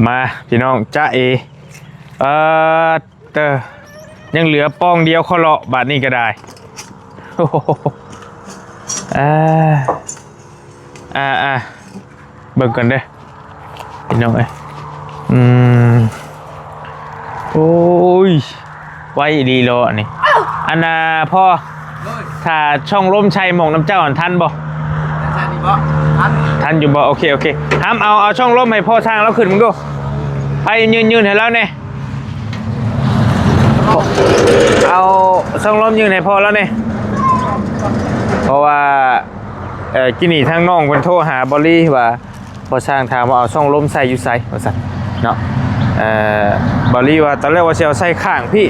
มาพี่น้องจ้าเอเออเตอยังเหลือปองเดียวเขาเลาะบาทนี้ก็ได้โอ้โหเบิ่งกันเด้อพี่น้องเอ้ยโอ้ยไว้ดีโลอันนี้อันน่ะพ่อถ้าช่องร่มชัยหมองน้ำเจ้าอันทันบ่ทันอยู่บ่โอเคห้ามเอาช่องร่มให้พ่อสร้างแล้วขึ้นมึงดูไปยืนให้แล้วเนี่ยเอาช่องร่มยืนให้พ่อแล้วเนี่ยเพราะว่ากินี่ทั้งน้องคนโทรหาบอลลี่ว่าพอช่างถามว่าเอาช่องร่มใส่อยู่ใส่ว่าสั่นเนาะบอลลี่ว่าตอนแรกว่าจะเอาใส่ข้างพี่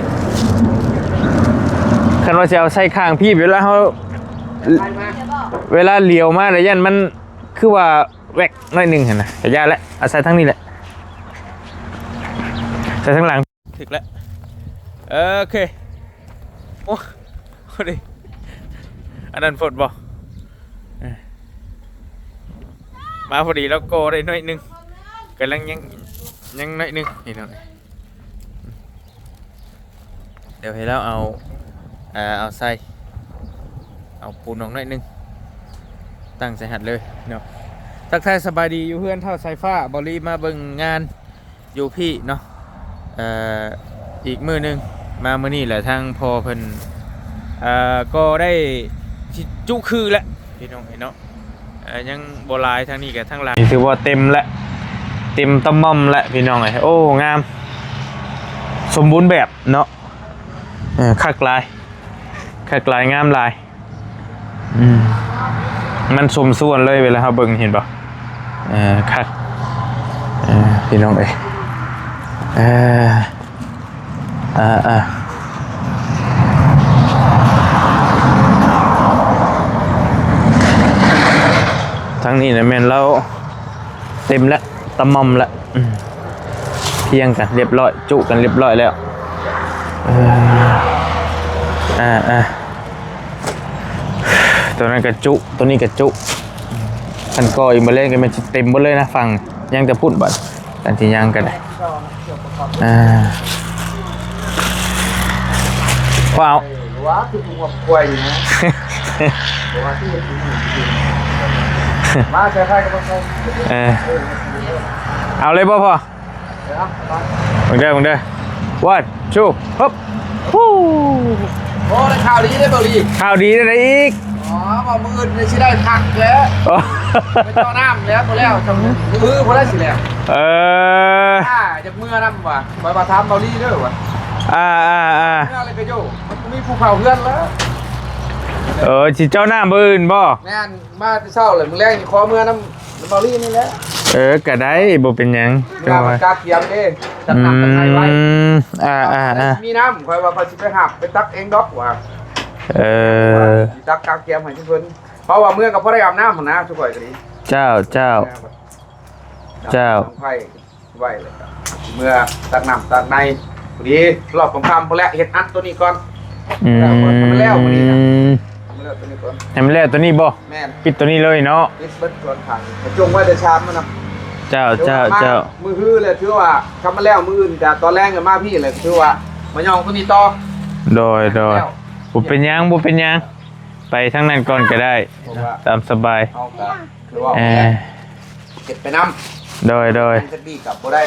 คันว่าจะเอาใส่ข้างพี่เวลาเขาเวลาเลี้ยวมาระยะมันคือว่าแวกน้อยหนึ่งเห็นนะระยะแล้วเอาใส่ทั้งนี้แหละใส่ทั้งหลังถึกแล้วโอเคโอ้ดิอันนั้นฝนบ่มาพอดีแล้วโกได้น้อยหนึ่งกำลังยังน้อยหนึ่งนี่น้องเดี๋ยวให้เราเอาใส่เอาปูนออกหน่อยนึงตั้งใส่หัดเลยเนาะทักทายสบายดีอยู่เพื่อนเท่าสายฟ้าบอลลี่มาเบิ่งงานอยู่พี่เนาะอีกมือนึงมามื้อนี้แหละทางพอเพิ่นก็ได้จุคือแล้วพี่น้องเนาะยังโบราณทางนี้กับทางหลังถือว่าเต็มแล้วเต็มตะม่อมแล้วพี่น้องไอ้โอ้งามสมบูรณ์แบบเนาะคักลายงามลายมันสมส่วนเลยเวลาเราเบิ่งเห็นป่ะคักพี่น้องเอ้ยทั้งนี้นะแม่นเราเต็มแล้วตะมอมแล้วเพียงกันเรียบร้อยจุกันเรียบร้อยแล้วตัวนั้นกระจุตัวนี้กระจุพันกออีกมาเล่นกันมันเต็มหมดเลยนะฟังยังจะพูดบัดกันที่ยังกันเลยว้าวว้าคือหัวควายนะมาใช้ไฟก็ต้องใช้เอาเลยพ่อมึงเด้ one two ฮึบฮู้โอ้ได้ข่าวดีได้บอลีข่าวดีได้อีกบอกมืออื่นจะได้ทักแล้วไม่ต้องน้ำแล้วพอแล้วจังมือพอแล้วสิแล้วจากมือน้ำว่ะมาทำบอลีด้วยว่ะเนี่ยอะไรกันโย่มันมีภูเขาเพื่อนแล้วสิเจ้าหน้ามืออื่นบ่แม่นมาเศร้าเลยมึงแรงคอเมื่อน้ำบอลีนี่แหละก็ได้บ่เป็นยังงานกาเทียมเด้จัดน้ำกันไทยไว้มีน้ำคอยว่าคอยสิไปหักไปตักเองดอกว่ะตักกาเทียมให้ทุกคนเพราะว่าเมื่อกับพ่อได้อาบน้ำนะทุกคนก็ดีเจ้าไฟไว้เลยเมื่อตักน้ำตักในพอดีรอบของคำพอแล้วเห็ดอัดตัวนี้ก่อนแล้วพอดีนะให้มันแล้วตัวนี้บ่ปิดตัวนี้เลยเนาะปิดเบิดก่อนขังจงไว้แต่ชามมันนะเจ้ามือฮื้อเลยถือว่าทำมาแล้วมืออื่นกับตอนแรกกับมาพี่เลยถือว่ามาย่องตัวนี้ต่อโดยบุเป็นยังไปทั้งนั้นก่อนก็ได้ตามสบายคือว่าเก็บไปน้ำโดยจะดีกับบ่ได้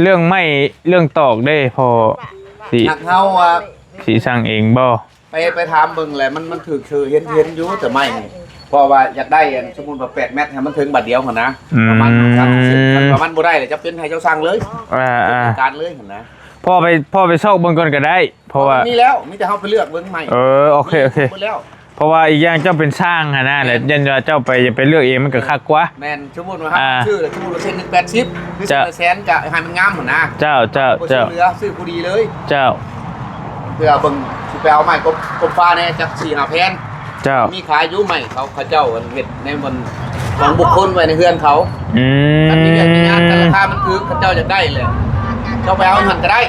เรื่องไม่เรื่องตอกได้พอสีสั่งเองบ่ไปถามเบิ่งแหละมันถือคือเห็นอยู่แต่ไม่เพราะว่าอยากได้สมมุติว่า8 เมตรมันถึงบาทเดียวเหรอนะประมาณบ่ได้เลยจะเป็นให้เจ้าสั่งเลยการเลยเหรอนะพ่อไปซอกเบิ่งก่อนก็ได้เพราะว่านี่แล้วมีแต่เฮาไปเลือกเบิ่งใหม่โอเคเพราะว่าอีกอย่างเจ้าเป็นสร้างนะแหละยันเจ้าไปเลือกเองมันก็คักกว่าแม่นสมมุติว่าชื่อสมมุติว่าเส้น180หรือ1แสนก็ให้มันงามเหรอนะเจ้าเหลือซื้อผู้ดีเลยเจ้าเพื่อเบิ่งสิไปเอาใหม่กบฟ้าแน่จัก4-5แผ่นเจ้ามีขายอยู่ใหม่เขาเจ้าเฮ็ดในบนของบุคคลไว้ในเฮือนเขาอันนี้มีงานแต่ราคามันคือเขาเจ้าจะได้เลยเจ้าไปเอาหันก็ได้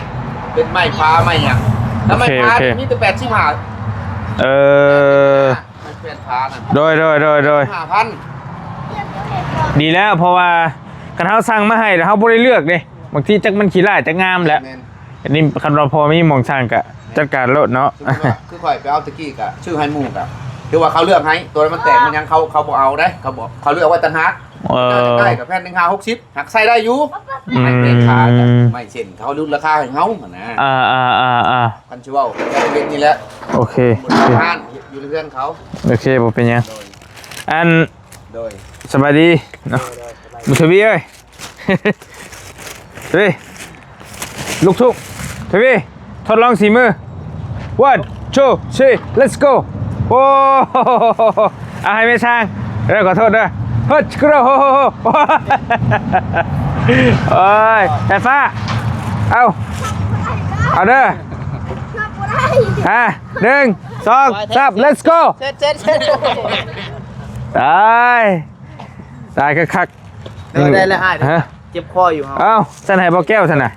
เป็นไม้ฟ้าไม้หยังถ้าไม้ฟ้ามีแต่85ไม้แผ่นฟ้าน่ะโดย5,000ดีแล้วเพราะว่า คันเฮาสั่งมาให้แล้วเฮาบ่ได้เลือกเด้บางทีจักมันขี้ร้ายจักงามแหละอันนี้คันเราพอมีหม่องสั่งก็จัดการโลดเนาะ คือข่อยไปเอาตะกี้กะชื่อให้หมู่กะคือว่าเขาเลือกให้ตัวมันแตกมันยังเขาบ่เอาได้เขาบอกเขาเลือกว่าตันฮักได้กับแผ่น1 5 60หักใส่ได้อยู่ไม่เป็นขาไม่เช่นเขาลุ้นราคาให้เฮาหั่นนะคันสิเว้าเรื่องนี้แหละ โอเค บ้านอยู่เรื่องเขา โอเคบ่เป็นหยังอัน โดย สบายดีเนาะมุทวีเอ้ย ทวีลูกทุ่งทวีทดลองสีมือ one two three let's go โอ้ให้ไม่ช่างขอโทษด้วยเฮ้ยกระโดดโอ้ยไฟฟ้าเอาเด้อ1 2 3 let's go ตายคักได้แล้วฮะ เจ็บคออยู่ครับ เอ้าฉันให้บ่แก้วฉันน่ะ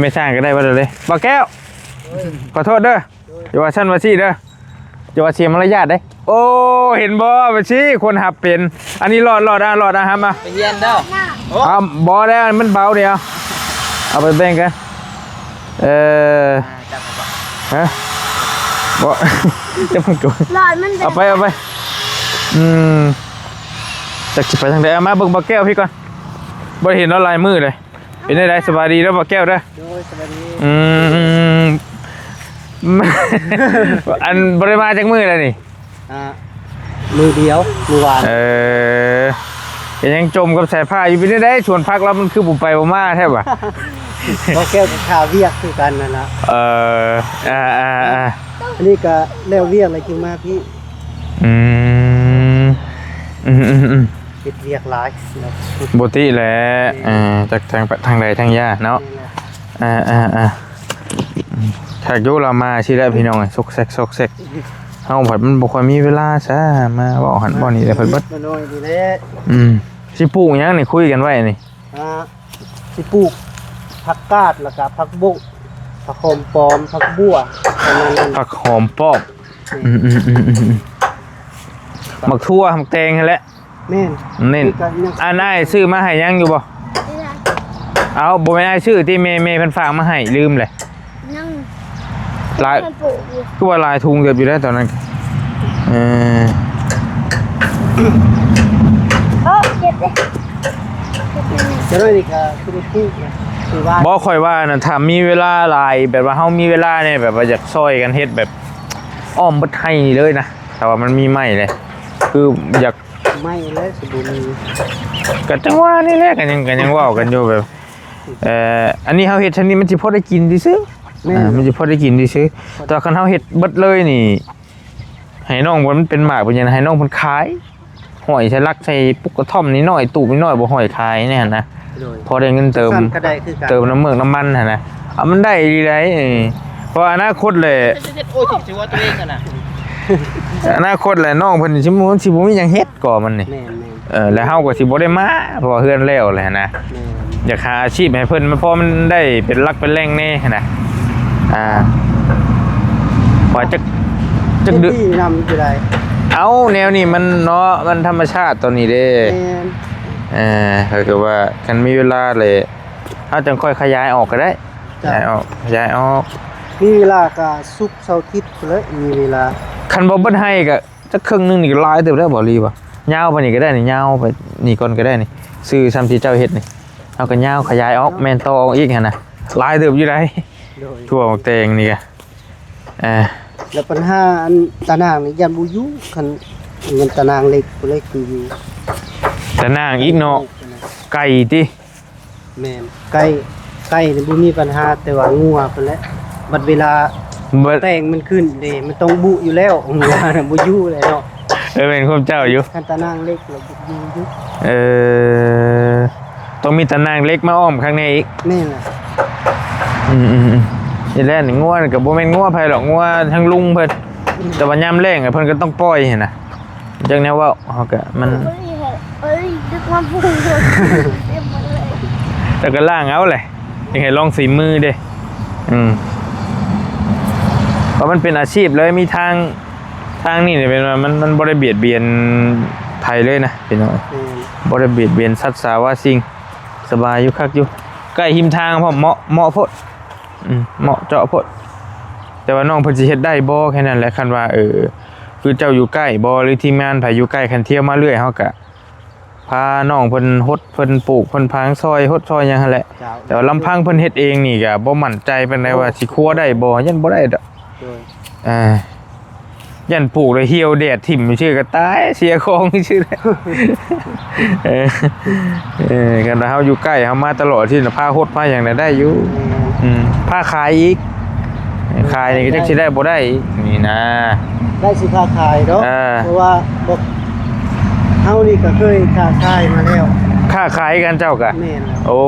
ไม่สร้างก็ได้บ่เลยบ่แก้วขอโทษเด้ออย่าว่าฉันว่าซี่เด้ออย่าว่าเสียมารยาทเด้โอ้เห็นบ่ว่าซี่คนหับเป็นอันนี้รอดครับมา ไปเฮียนเด้อ เอาบ่แล้วมันเบาเดียวเอาไปแบ่งกันฮะบ่จะมันกู หลอดมัน เอาไปจากสิไปทางใดเอามาเบิ่งบ่แก้วพี่ก่อนบ่เห็นเราลายมือเลยเป็นได้สบายดีแล้วบ่แก้วเด้อสบายดีอันบ่ได้มาจากมือเลยนี่มือเดียวมือวานยังจมกับสายผ้าอยู่เป็นได้ชวนพักแล้วมันคือบุไปบ่มาแทบว่ะ บ่แก้วกับข้าวเวียกคือกันนั่นล่ะอันนี้ก็แล้วเวียกอะไรจึงมาพี่เฮ็ดเวียกหลายบ่ติแหละจากทางใดทางยาเนาะถ้าอยู่เรามาสิได้พี่น้องซกแซกเฮาผัดมันบ่ค่อยมีเวลาซะมาเว้าหันบ่นี่ได้เพิ่นเบิดน้อยนี่แหละสิปลูกหยังนี่คุยกันไว้นี่สิปลูกผักกาดแล้วก็ผักบุ้งผักหอมปอมผักบัวประมาณนั้นผักหอมป้อมหมักทั่วหมักแตงนั่นแหละแม่นนี่อันอ้ายซื้อมาให้ยังอยู่บ่เอาบ่แม่นอ้ายซื้อที่เมย์เพิ่นฝากมาให้ลืมเลยยังหลายคือว่าหลายถุงเกือบอยู่แล้วตอนนั้นเจ็บเลยจะได้นี่ก็คือพูดคือว่าบ่ค่อยว่าน่ะถ้ามีเวลาหลายแบบว่าเฮามีเวลาเนี่ยแบบว่าอยากซอยกันเฮ็ดแบบอ้อมบ่ไทยเลยนะแต่ว่ามันมีไม้เลยคืออยากไม่เลยสิบ่มีก็จังว่านี่แหละกันยังเว้ากันอยู่แบบอันนี้เฮาเฮ็ดชั้นนี้มันสิพอได้กินซื่อมันสิพอได้กินซื่อแต่คันเฮาเฮ็ดเบิดเลยนี่ให้น้องมันเป็นหมากเป็นหยังให้น้องเพิ่นขายหอยใส่ลักใส่ปุกกระท่อมนิดหน่อยตูบนิดหน่อยบ่หอยขายเนี่ยนะพอได้เงินเติมน้ำเมือกน้ำมันนะมันได้ดีไรเพราะอนาคตเลยโอ้ยถือว่าตัวเองนะอนาคตแหละน้องเพิ่นสิบ่มีหยังเฮ็ดก่อมันนี่แล้วเฮาก็สิบ่ได้มาเพราะว่าเฮือนแล้วแหละนะอยากหาอาชีพให้เพิ่นเพราะมันได้เป็นหลักเป็นแหล่งแน่นะพอจักดื้อนำอยู่ได้เอาแนวนี้มันเนาะมันธรรมชาติตัวนี้เด้คือว่ากันมีเวลาเลยถ้าจังค่อยขยายออกก็ได้ขยายออกมีเวลาก็ศุกร์เสาร์อาทิตย์เลยมีเวลาคันบ่เบิ่นให้ก็จักครึ่งนึงนี่ก็หลายเติบได้บ่รีบ่ยาวไปนี่ก็ได้นี่ยาวไปนี่ก่อนก็ได้นี่ซื้อซ้ำที่เจ้าเฮ็ดนี่เอาก็ยาวขยายออกแม่นต่ออีกหั่นน่ะหลายเติบอยู่ได้ทั่วหมกแตงนี่ก็แล้วปัญหาอันตะนางนี่ยันบ่อยู่คันเงินตะนางเล็กบ่เล็กคืออยู่ตะนางอีกเนาะไก่ติแม่นไก่นี่บ่มีปัญหาแต่ว่างัวเพิ่นแหละบัดเวลาแตงมันขึ้นเด้มันต้องบุอยู่แล้วงัวน่ะบ่อยู่แล้วเนาะเป็นความเจ้าอยู่คันตะนางเล็กแล้วอยู่ต้องมีตะนางเล็กมาอ้อมข้างในอีกแม่นล่ะนี่แหละงัวก็บ่แม่นงัวไผหรอกงัวทั้งลุงเพิ่นแต่ว่ายามแล้งเพิ่นก็ต้องปล่อยหั่นน่ะจังแนวเว้าเฮาก็มันดึกมาพูดแต่ก็ล่างเอาแหละยังให้ลองสีมือเด้เพราะมันเป็นอาชีพเลยมีทางนี่เนี่ยเป็นมันบ่ได้เบียดเบียน ไทยเลยนะพี่น้อง แม่น บ่ได้เบียดเบียนสัตว์สาว่าสิ่งสบายอยู่คักอยู่ใกล้หิมทางพร้อมเหมาะโพดเหมาะเจาะโพดแต่ว่าน้องเพิ่นสิเฮ็ดได้บ่แค่นั้นแหละคันว่าคือเจ้าอยู่ใกล้บ่หรือทีมงานไผอยู่ใกล้คันเที่ยวมาเรื่อยเฮาก็พาน้องเพิ่นฮดเพิ่นปลูกเพิ่นพางซอยฮดซอยหยังหั่นแหละ เจ้า แต่ว่าลำพังเพิ่นเฮ็ดเองนี่ก็บ่มั่นใจปานใดว่าสิครัวได้บ่ยันบ่ได้ดอก โดย ยันปลูกแล้วเหี่ยวแดดถิ่มชื่อก็ตายเสียของชื่อกันเฮาอยู่ใกล้เฮามาตลอดที่พาฮดพาหยังได้อยู่พาขายอีกขายนี่ก็จักสิได้บ่ได้อีกนี่นะ ได้สิค้าขายเนาะเพราะว่าบ่เฮานี่ก็เคยค้าขายมาแล้ว ค้าขายกันเจ้าก็ แม่น โอ้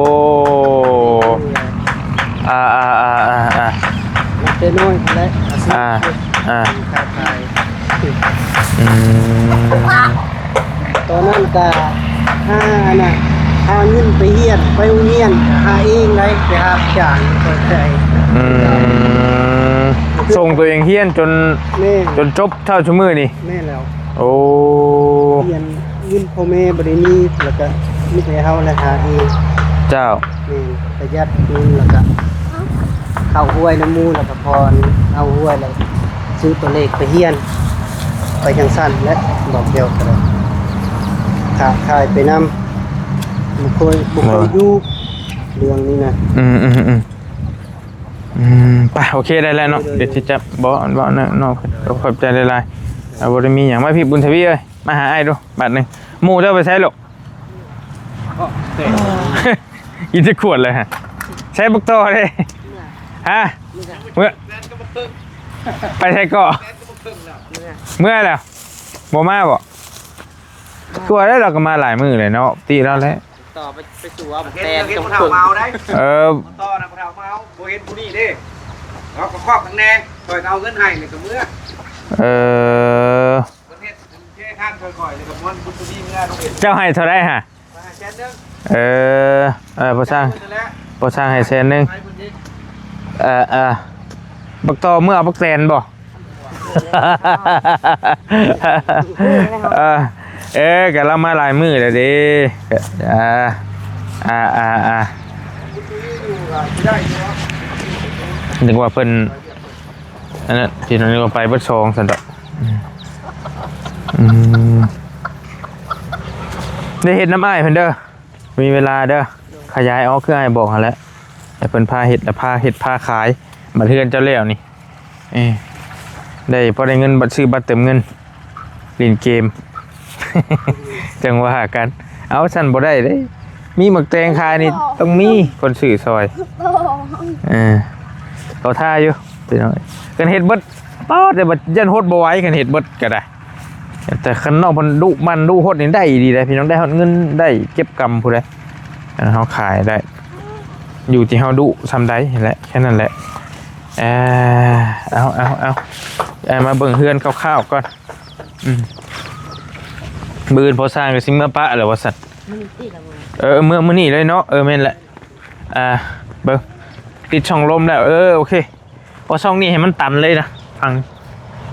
มันเป็นน้อยแล้วค้าขายตอนนั้นก็หาเงินไปเฮียนไปโรงเรียนหาเองได้ไปหาจ้างก็ได้ส่งตัวเองเฮียนจนจบเท่าชั่วมือนี่ แม่แล้ว โอ้ เรียนยินพ่อแม่บ่ได้มีแล้วก็มีแต่เฮาและหาเอง เจ้า นี่ประหยัดเงินแล้วก็เข้าห้วยน้ำมูแล้วก็พรเอาห้วยแล้วซื้อตัวเลขไปเฮียนไปจังสั้นและบอกเดียวกันขายไปนำบ่เคยอยู่เรื่องนี้นะไปโอเคได้แล้วเนาะเดี๋ยวสิจับบ่เนาะขอบใจหลายๆบ่ได้มีหยังมาพี่บุญทวีเอ้ยมาหาอ้ายดูบาทนึงหมู่เจ้าไปใช้ลูกกินจะขวดเลยฮะใช้บักโตเลยฮะเมื่อไปใช้เกาะเมื่อแล้วบ่มาบ่ขวดแล้วเราก็มาหลายมื้อเลยเนาะตีแล้วแหละต่อไปสู่ว่าแตนกับคนเมาได้ต่อนะคนเมาบ่เห็นผู้นี้เด้เราก็ครอบข้างแนงคอยเอาเงินให้นี่ก็เมื่อประเทศข้างค่อยๆเลยกับมันบุญมีเมื่อต้องเห็นเจ้าให้เท่าไรฮะพอสร้างให้แสนนึงบักตอเมื่อบักแสนบ่กะเรามาหลายมื้อแล้วเด้นึกว่าเพิ่นอันนั้นที่นึกว่าไปเบิดซองซั่นดอกได้เฮ็ดน้ำอ้ายเพิ่นเด้อมีเวลาเด้อขยายออกคืออ้ายบอกหั่นแหละให้เพิ่นพาเฮ็ดแล้วพาเฮ็ดพาขายบัดเฮือนเจ้าแล้วนี่ได้พอได้เงินบัตรซื้อบัตรเติมเงินเล่นเกม จังว่ากันเอาฉันบ่ได้เด้มีหมึกแตงขายนี่ต้องมีคนซื้อซอยเขาท่าอยู่พี่น้องกันเฮ็ดเบิดป้อแต่บัดยันโฮดบ่ไหวกันเฮ็ดเบิดก็ได้แต่คันนอกมันดุโฮดนี่ได้ดีเลยพี่น้องได้เงินได้เก็บกำผู้ใดเฮาขายได้อยู่ที่เฮาดุซำใดแหละแค่นั้นแหละเอามาเบิ่งเฮือนคร่าวๆก่อนบืนพอสร้างก็สิเมื่อปะหรือว่าสัตว์เมื่อนี่เลยเนาะแม่นแหละเบิ่งติดช่องลมแล้วโอเคพอช่องนี้ให้มันตันเลยนะฟัง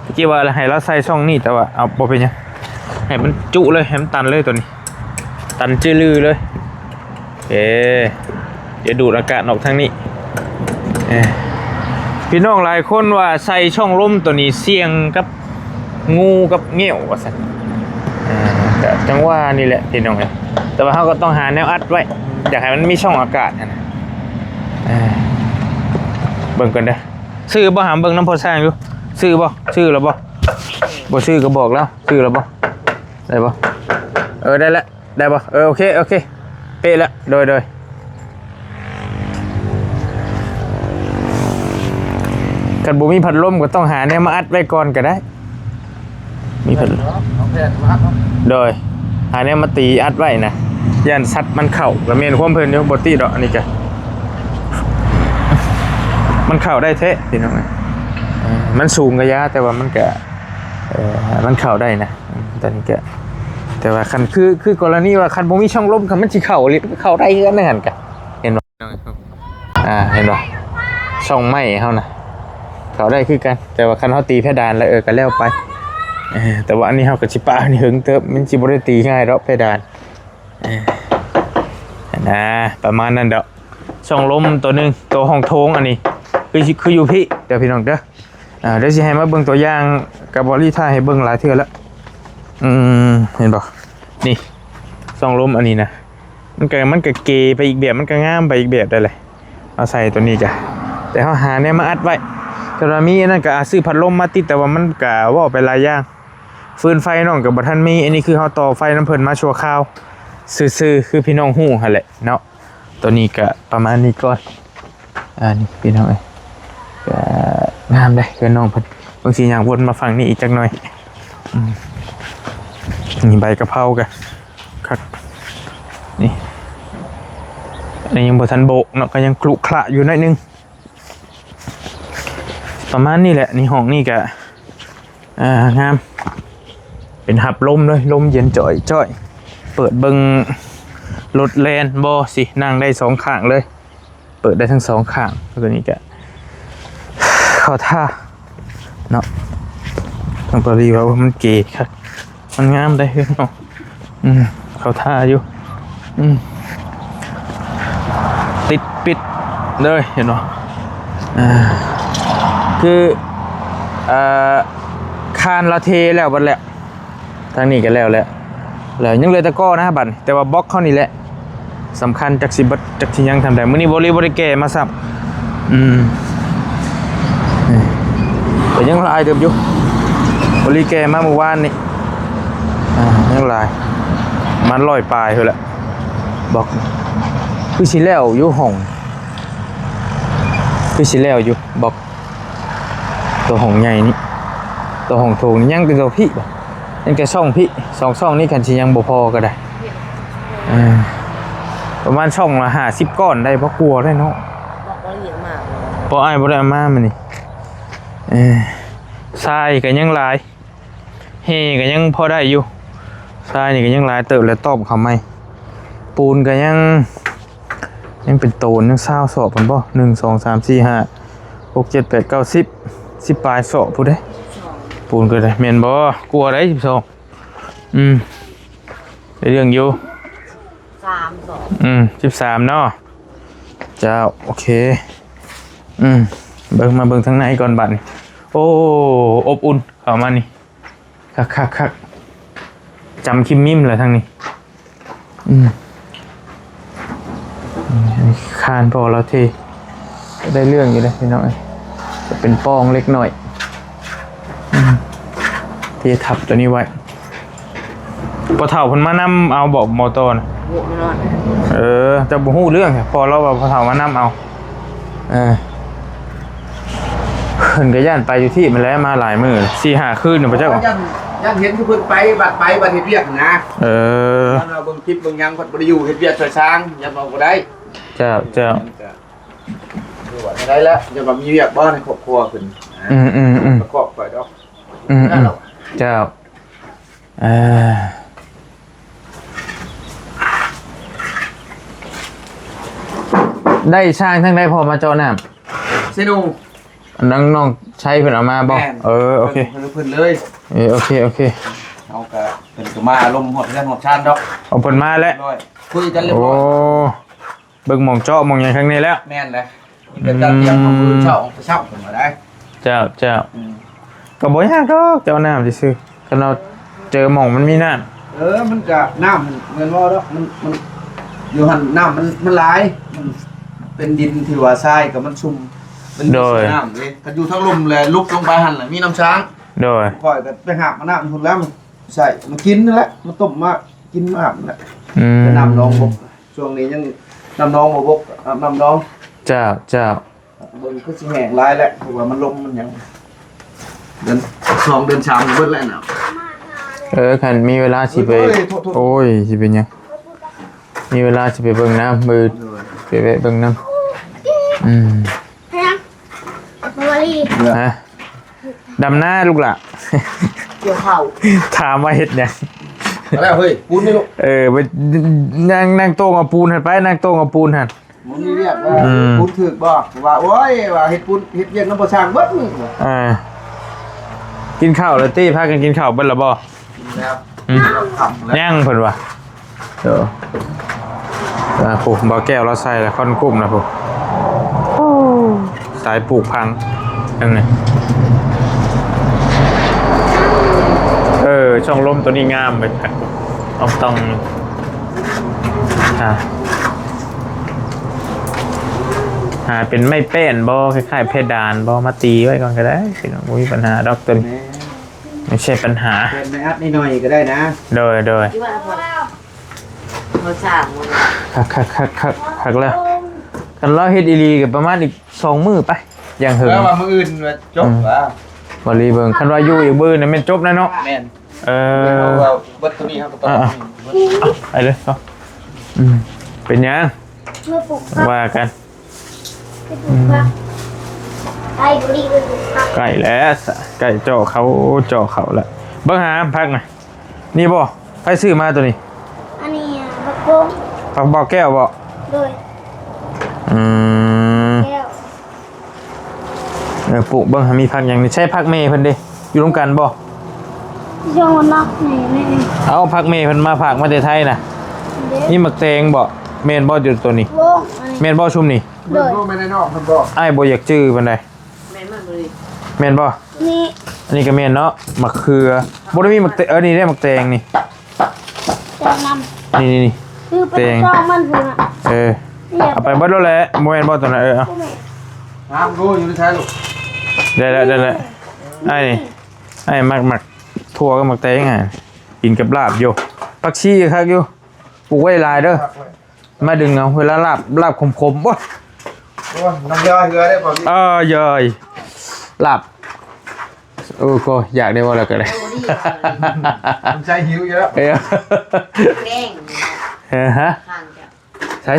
เมื่อกี้ว่าให้เราใส่ช่องนี้แต่ว่าเอาบ่เป็นยังให้มันจุเลยให้มันตันเลยตัวนี้ตันจื้อลือเลยเดี๋ยวดูดอากาศออกทางนี้พี่น้องหลายคนว่าใส่ช่องลมตัวนี้เสี่ยงกับงูกับเงี้ยวว่าสัตว์จังว่านี่แหละพี่น้องเลยแต่ว่าเขาก็ต้องหาแนวอัดไว้อยากให้มันมีช่องอากาศนะเบิ่งกันเด้อซื้อบ่หามเบิ่งน้ำพอสร้างอยู่ซื้อแล้วบ่ซื้อก็บอกแล้วซื้อแล้วบ่ได้บ่ได้แล้วได้บ่โอเคเป๊ะแล้วโดยกันบ่มีพัดลมก็ต้องหาแนวมาอัดไว้ก่อนก็ได้มีพัดลมโดยหาแนวมาตีอัดไว้นะยันซัดมันเข่าแล้วเมนความเพลินอยู่บอตี้ดอกอันนี้กันมันเข่าได้เทะพี่น้องมันสูงกระยะแต่ว่ามันก็มันเข่าได้นะตอนนี้ก็แต่ว่าคันคือกรณีว่าคันบ่มีช่องลมคันมันสิเข่าลิเข่าได้เยอะนั่นหั่นกันเห็นบ่เห็นบ่ช่องไม้เฮานะเข่าได้คือกันแต่ว่าคันเฮาตีเพดานแล้วก็แล้วไป แต่ว่าอันนี้เฮาก็สิปะนี่หึงเติบมันสิบ่ได้ตีง่ายดอกเพดานนะประมาณนั้นดอกช่องลมตัวหนึงตัวห้องโถงอันนี้คืออยู่พี่เดี๋ยวพี่น้องเด้อเดี๋ยวสิให้มาเบิ่งตัวอย่างกับบริท่าให้เบิ่งหลายเทื่อแล้วเห็นบ่นี่ช่องลมอันนี้นะมันก็เกไปอีกแบบมันก็งามไปอีกแบบได้เลยเอาใส่ตัวนี้จ้ะแต่เฮาหาเนี่ยมาอัดไว้แต่ว่ามีอันนั้นก็ซื้อพัดลมมาติดแต่ว่ามันก็ว่าไปหลายอย่างฟืนไฟน้องก็บ่ทันมีอันนี้คือเฮาต่อไฟน้ำเพิ่นมาชั่วคราวซื่อๆคือพี่น้องฮู้หั่นแหละเนาะตัวนี้ก็ประมาณนี้ก่อนนี่พี่น้องเอ้ยก็งามเลยคือน้องเพิ่นบางทีอยากวนมาฝั่งนี้อีกจักหน่อยนี่ใบกะเพราก็คักนี่อันนี้ยังบ่ทันโบกเนาะก็ยังคลุขระอยู่หน่อยนึงประมาณนี้แหละนี่ห้องนี่ก็งามเป็นหับลมเลยลมเย็นจ่อยเปิดเบิ่งรถแลนบ่สินั่งได้สองข้างเลยเปิดได้ทั้งสองข้างตัวนี้ก็เข้าท่าเนาะต้องปรีว่ามันเก๋ครับมันงามได้เนาะเข้าท่าอยู่ติดปิดเลยเห็นเนาะคือคานละเทแล้วบัดแล้วทางนี้ก็แล้วยังเหลือตะก้อนะบัดแต่ว่าบล็อกเขานี่แหละสำคัญจากสิบัดจากที่ยังทำได้มื้อนี้บริแก่มาซับแต่ยังลายเติบอยู่บริแก่มาเมื่อวานนี่ยังลายมันลอยปลายเลยแหละบอกคือสิแล้วอยู่ห้องคือสิแล้วอยู่บอกตัวห้องใหญ่นี่ตัวห้องโถงนี่ยังเป็นตัวพี่บ่ยังแค่ช่องพี่ช่องนี่กันสิยังบ่พอก็ได้ประมาณช่องละ50ก้อนได้เพราะกลัวได้เนาะบอกว่าเยอะมากเพราะไอ้บ่ได้เอามามันนี่ทรายก็ยังหลายเฮก็ยังพอได้อยู่ทรายนี่ก็ยังหลายเติบแล้วตอบเขาไหมปูนก็ยังเป็นโตนยัง20ศอกพุ่นบ่1 2 3 4 5 6 7 8 9 10ปลายศอกพุ่นเด้ปูนก็ได้แม่นบ่กลัวได้12ได้เรื่องอยู่13เนาะเจ้าโอเคเบิ่งทางในก่อนบัดนี่โอ้อบอุ่นเข้ามานี่คักจำคิมมิมเลยทางนี้คานพอแล้วทีได้เรื่องอยู่เลยพี่น้องจะเป็นปองเล็กหน่อยที่ทับตัวนี้ไว้พอเถ่าคนมานำเอาบอกมอเตอร์นะจะบ่ฮู้เรื่องพอเราว่าพอเถ่ามานำเอาเพิ่นก็ย่านไปอยู่ที่มันแล้วมาหลายมื้อ 4-5 คืนน่ะพระเจ้าย่านเห็นคือเพิ่นไปบัดเฮ็ดเวียกนะเราเบิ่งคลิปเบิ่งหยังเพิ่นบ่ได้อยู่เฮ็ดเวียกช่วยช้างอย่าบอกบ่ได้เจ้าคือว่าได้แล้วอย่าว่ามีเวียกบ่ในครอบครัวเพิ่นประกอบไปดอกเจ้าได้ช่างทั้งได้พอมาเจาะน้ำเซนูน้องใช้เพิ่นเอามาบ่โอเคเพิ่นเลยโอเคเอาก็เพิ่นก็มาอารมณ์หดเรื่องหดชานดอกเอาเพิ่นมาแล้วคุยกันเรียบร้อยเบิ่งหม่องเจาะหม่องหยังข้างในแล้วแม่นเลยเป็นการเตรียมของมื้อเช้าเพิ่นมาได้เจ้าก็บ่ยากดอกเจ้าน้ำซื่อๆคันเราเจอหม่องมันมีน้ำมันก็น้ำมันเงินว่าดอกมันอยู่หั่นน้ำมันหลายมันเป็นดินที่ว่าทรายก็มันชุ่มมันน้ำเลยก็อยู่ทั้งลมเลยลุกลงไปหั่นแหละมีน้ำช้างโดยปล่อยกันไปหาบมาน้ำทุนแล้วใส่มากินนั่นแหละมาต้มมากินมาอาบนั่นแหละน้ำน้องบกช่วงนี้ยังน้ำน้องบกน้ำน้องเจ้าบนก็สิแห้งร้ายแหละเพราะว่ามันลมมันยังเดือน2 เดือน 3เบิดแล้วน่ะคันมีเวลาสิไปโอ้ยสิเป็นยังมีเวลาสิไปเบิ่งน้ำมือไปเบิ่งน้ำดำหน้าลูกล่ะเกี่ยวเข่าถามว่าเฮ็ดยังแล้วเฮ้ยปูนนี่ลูกไปนั่งโต๊ะกับปูนหันไปนั่งโต๊ะกับปูนหันมันนี่เรียกว่าปูนถึกบ่ว่าโอ้ยว่าเฮ็ดปูนเฮ็ดเวียกน้ำบ่ช่างเบิดนี่ กินข้าวแล้วตี้พากันกินข้าวเบิ่นละบ่ กินแล้วทำแล้ว ย่างเพิ่นว่าเด้อผู้บ่แก้วเราใส่แล้วค่อนกุ้มนะผู้สายปลูกพังจังไงช่องลมตัวนี้งามไปต้องหาเป็นไม่เป้นบ่คล้ายๆเพดานบ่มาตีไว้ก่อนก็ได้สิน้องบ่มีปัญหาดอกตัวนี้ไม่ใช่ปัญหา เป็นในอัพนิดหน่อยก็ได้นะ โดย ที่ว่าเราสร้างมัน คักแล้วกันเราเฮ็ดอีหลีก็ประมาณอีก2มื้อไปอย่างเหิง แล้วว่ามื้ออื่นว่าจบว่า บ่รีเบิ่งคันว่าอยู่อีกมื้อนี่แม่นจบแล้วเนาะ แม่น เออ ว่าเบิดตัวนี้ครับตัวนี้ ไปเลยก็เป็นยัง เมื่อปลูกผัก ว่ากัน ไปปลูกผักไอ้บุรีไปปลูกผัก ไก่แล้วไก่เจาะเขาแล้วเบิ่งหาพักหน่อยนี่บ่ไปซื้อมาตัวนี้ อันนี้ผักโป่ง ผักบอกแก้วบ่ โดย อืม แก้ว ปลูกเบิ่งหามีผักอย่างนี้ใช่ผักเมย์เพิ่นเด้อยู่ร่วมกันบ่ ย่องนอกนี่ เอาผักเมย์เพิ่นมาฝากมาแต่ไทยน่ะ เด็ก นี่มักแตงบ่แม่นบ่อยู่ตัวนี้ โป่งอันนี้ แม่นบ่ชุมนี่ เบิดรู้ไม่ได้นอกมันบอก อ้ายบ่อยากจื้อปานใด แม่นมากเลย แม่นบ่ นี่ อันนี้ก็แม่นเนาะมะเขือบ่ได้มีมักแตนี่ได้มักแตงนี่ แก้วน นี่ ำคือเป็นช่องมันพุ่นอ่ะ เอาไปเบิดแล้วแหละบ่แม่นบ่ตัวนั้นเอา ผู้แม่ น้ำรู้อยู่ในท้ายลูก ได้แล้วไอ้นี่ไอ้มักทั่วก็มักแตงอ่ะกินกับลาบอยู่ผักชีคักอยู่ปลูกไว้หลายเด้อมาดึงเอาเวลาลาบขมๆบ่ โอ้ยน้ำย่อยเหือได้บ่พี่ เยยลาบก็อยากได้ว่าแล้วก็ได้ มันใจหิวอยู่แล้ว แดง ฮะ ข้างจ้ะ ใช่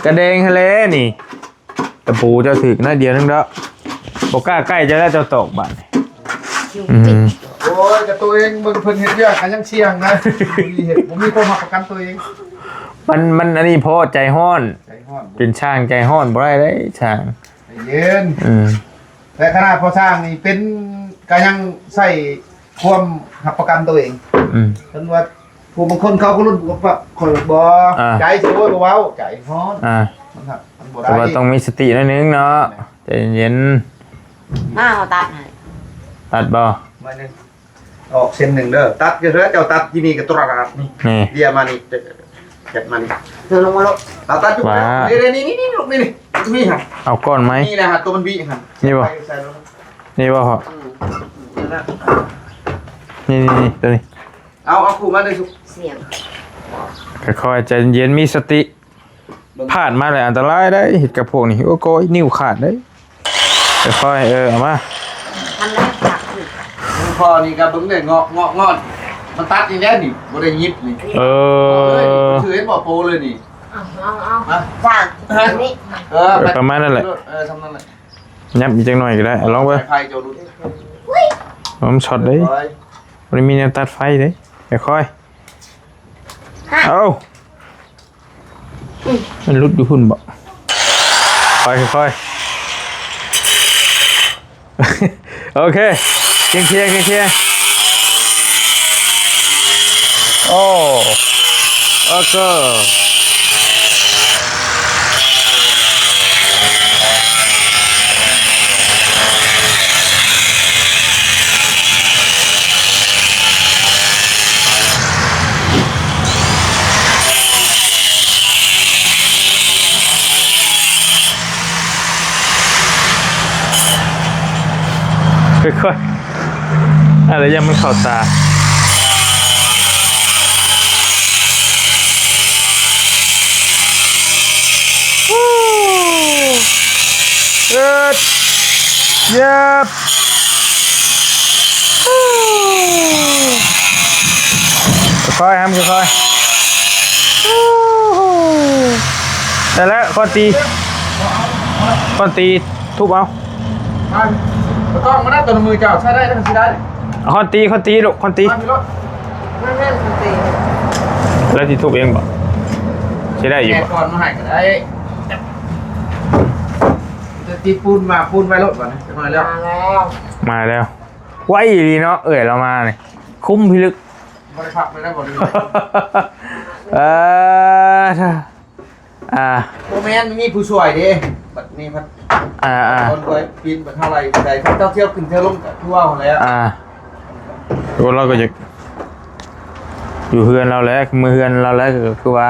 กระเดงทะเลนี่ตะปูเจ้าถึกนะเดียวนึงแล้วบอกกล้าใกล้จะได้เจ้าตกบ้าน คิว อื ปิด ม โอ้ยกับตัวเองเบิ่งเพิ่นเฮ็ดเยอะกันยังเชียงนะมีเฮ็ดบ่มีความหักประกันตัวเอง มันอันนี้เพราะใจห้อน ใจฮ้อน เป็นช่างใจห้อนบ่ได้เลยช่าง ใจเย็น อืม แต่ขนาดพอสร้างนี่เป็นก็ยังใส่ความหักประกันตัวเอง อืม เพิ่นว่าผู้บางคนเขาก็รุ่นแบบคนบ่ อ่า ใจสิโอ้ยบ่เว้าใจฮ้อน มันหักมันบ่ได้ แต่ว่าต้องมีสติหนิดนึงเนาะใจเย็น มาเอาตัดให้ ตัดบ่ มาหนึงออกเส้นหนึ่งเด้อตัดก็เถอะเจ้าตัดที่นี่ก็ตราดนี่ นี่ เดียมานี่เก็บมานี่ เธอลงมาลูก ตัดอยู่นี่ลูกนี่นี่ฮะ เอาก้อนไหม นี่นะฮะตัวมันบีฮะ นี่บ่ ใส่ลง นี่บ่พอนี่ตัวนี้ เอาคู่มาได้สุก เสียง ค่อยๆใจเย็นมีสติผ่านมาหลายอันตรายได้เห็ดกับพวกนี้โอ้โกยนิ้วขาดได้ค่อยๆเอามา ทำได้ผักอีก พอนี่ก็เบิ่งได้งอนมันตัดนี่แน่นี่บ่ได้ยิบนี่ เออ ถือเห็นบ่โปเลยนี่ เอาสร้างตรงนี้ ประมาณนั้นแหละ ทำนั่นแหละ ยับอีกจังหน่อยก็ได้เอาลองไป ไฟเจ้าดู ผมช็อตได้มันมีแนวตัดไฟเด้ค่อยๆเอามันลุดอยู่หุ่นบ่ค่อยๆโอเคเคียงโอ้โอเคค่อยๆอะไรยังไม่เข้าตาเย็บค่อยๆครับค่อยๆแต่แล้วคนตีทุบเอา มาต้องมาได้ตัวมือเจ้าใช้ได้ใช้ได้ คนตีลูกคนตี มาพี่รถแม่คุณตี แล้วที่ทุบเองบ่ใช้ได้อยู่ แก บ่ ก่อนมาให้ก็ได้จะตีปูนไว้รถก่อนนะจะมาแล้ว มาแล้ว มาแล้วโอ้ ไว้ดีเนาะเรามาเนี่ยคุ้มพิลึก บริพักไม่ได้บริ โมเมนต์มีผู้ช่วยดิบัดนี้พัดคนเคยปีนบัดเท่าไรใดเท่าเที่ยวขึ้นเที่ยวลงทั่วหมดแล้ว ตัวเราก็จะอยู่เฮือนเราแล้วมือเฮือนเราแล้วก็คือว่า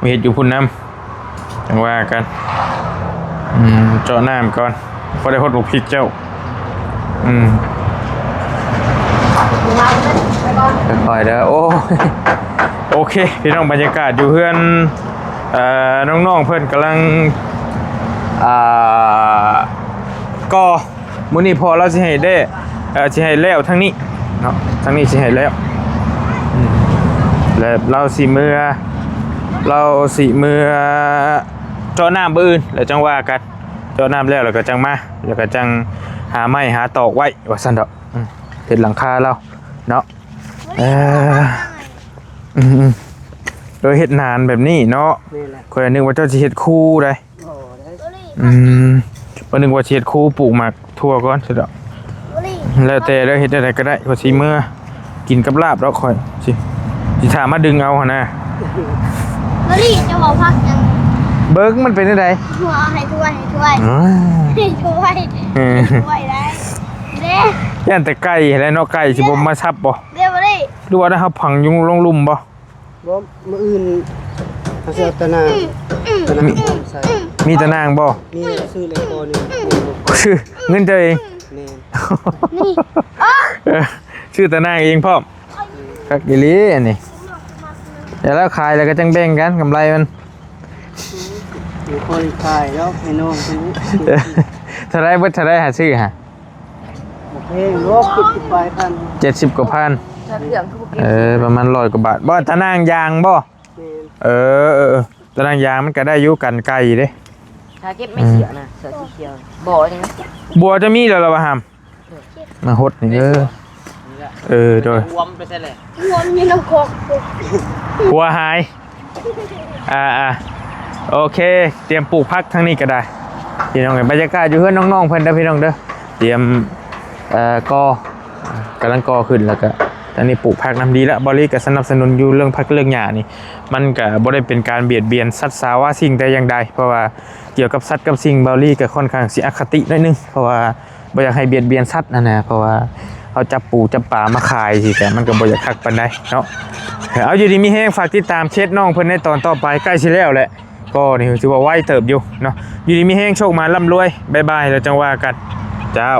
มีเหตุอยู่พุ่นน้ำจังว่ากันเจาะน้ำก่อนพอได้พดลูกพริกเจ้าค่อยๆเด้อโอเคพี่น้องบรรยากาศอยู่เฮือนน้องๆเพื่อนกำลังก็มื้อนี้พอเราสิให้ได้สิให้แล้วทั้งนี้เนาะทั้งนี้สิให้แล้วแล้วเราสิมือเจาะน้ำอื่นแล้วจังว่ากันเจาะน้ำแล้วก็จังมาแล้วก็จังหาไม้หาตอกไว้ว่าซั่นดอกเฮ็ดหลังคาเราเนาะโดยเฮ็ดนานแบบนี้เนาะข่อยนึกว่าเจ้าสิเฮ็ดคู่ได้วันนึงว่าสิเฮ็ดคู่ปลูกหมากทั่วก่อนซั่นดอกแล้วแต่เด้อเฮ็ดได้ก็ได้ว่าสิมื้อกินกับลาบแล้วข่อยสิถามมาดึงเอาหั่นน่ะ บริจะบอกพักยัง เบิ่งมันเป็นจังได๋ หัวให้ถ้วยได้เด้ ย่านแต่ไก่แล้วเนาะไก่สิบ่มาซับบ่ เดี๋ยวบริ หรือว่าได้เฮาพังยุงลงลุ่มบ่ บ่มื้ออื่นเขาสิเอาตะนางใส่ มีตะนางบ่ มีซื้อเลยพอนึง ชื่อเงินเจ้าเอง แม่น ชื่อตะนางเองพร้อมคักอีหลีอันนี้เดี๋ยวแล้วขายแล้วก็จังแบ่งกันกำไรมัน มีคนขายแล้วให้น้องซื้อ เท่าไรเบิดเท่าไรหาซื้อฮะ บ่แพงรอบ10ปลายพัน 70 กว่าพันประมาณ100 กว่าบาทบ่ตะนางยางบ่ แม่น ตะนางยางมันก็ได้อยู่กันไก่เด้ ถ้าเก็บไม่เสียนะเสือสีเขียวบ่อนี่นะ บัวจะมีแล้วล่ะบ่หามมาหดนี่โดย รวมไปใช่แหละ วนอยู่ในโคก หัวหายโอเคเตรียมปลูกผักทางนี้ก็ได้พี่น้องบรรยากาศอยู่เพื่อนน้องๆเพิ่นเด้อพี่น้องเด้อเตรียมกำลังก่อขึ้นแล้วก็ตอนนี้ปลูกผักน้ำดีแล้วบริก็สนับสนุนอยู่เรื่องผักเรื่องหญ้านี่มันก็บ่ได้เป็นการเบียดเบียนสัตว์สาวาสิ่งแต่อย่างใดเพราะว่าเกี่ยวกับสัตว์กับสิ่งบริก็ค่อนข้างสิอคติหน่อยนึงเพราะว่าบ่อยากให้เบียดเบียนสัตว์นั่นนะเพราะว่าเอาจับปูจับปลามาขายสิแต่มันก็บ่อยากคักปานใดเนาะเอาอยู่ดีมีแฮงฝากติดตามเช็ดน้องเพิ่นในตอนต่อไปใกล้สิแล้วแหละก็นี่ถือว่าไวเติบอยู่เนาะอยู่ดีมีแฮงโชคมาร่ำรวยบ๊ายบายแล้วจังว่ากันเจ้า